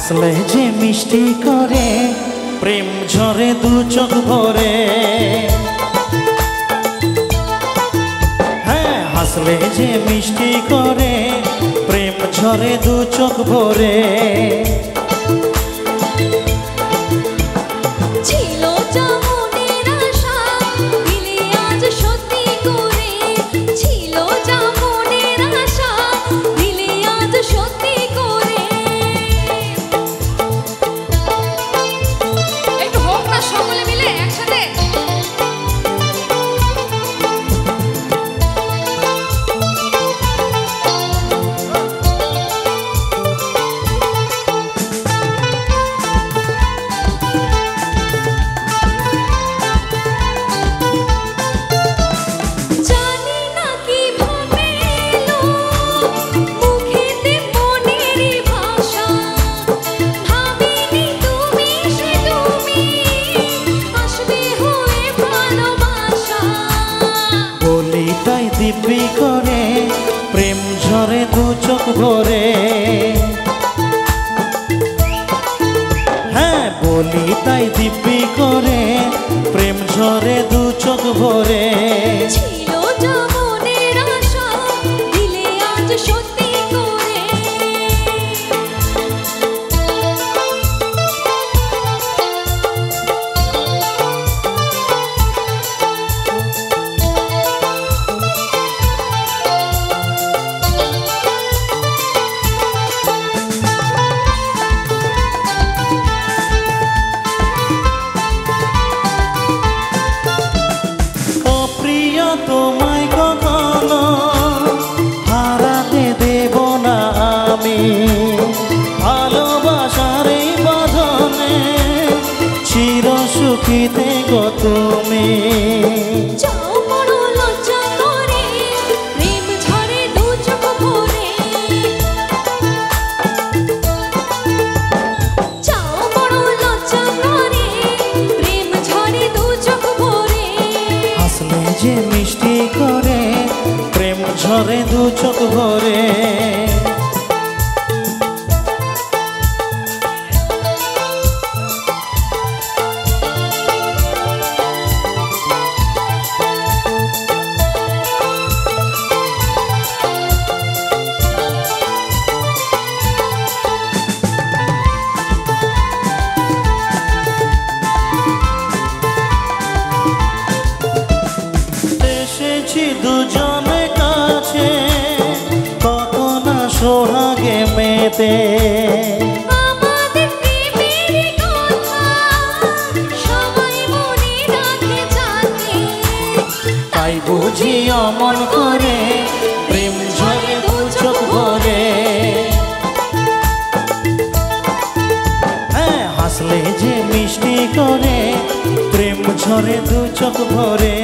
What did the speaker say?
হাসলে যে মিষ্টি করে প্রেম ঝরে দু চোখ ভরে। হ্যাঁ, হাসলে যে মিষ্টি করে প্রেম ঝরে দু চোখ ভরে। দিব্যি করে প্রেম ঝরে দু চোখ ভরে। হ্যাঁ, বলি তাই দিব্যি করে প্রেম ঝরে দু চোখ ভরে। তোমায় কখনো হারাতে দেব না আমি, ভালোবাসার এই বাঁধনে চির সুখীতে গো তুমি। যে মিষ্টি করে প্রেম ঝরে দু চোখ ভরে। দুজনে কাছে কত না সোহাগে মেতে, আমাদের প্রেমের কথা সবাই মনে রাখে জানে, তাই বুঝি অমন করে প্রেম ঝরে দু চোখ ভরে। হ্যাঁ, হাসলে যে মিষ্টি করে প্রেম ঝরে দু চোখ ভরে।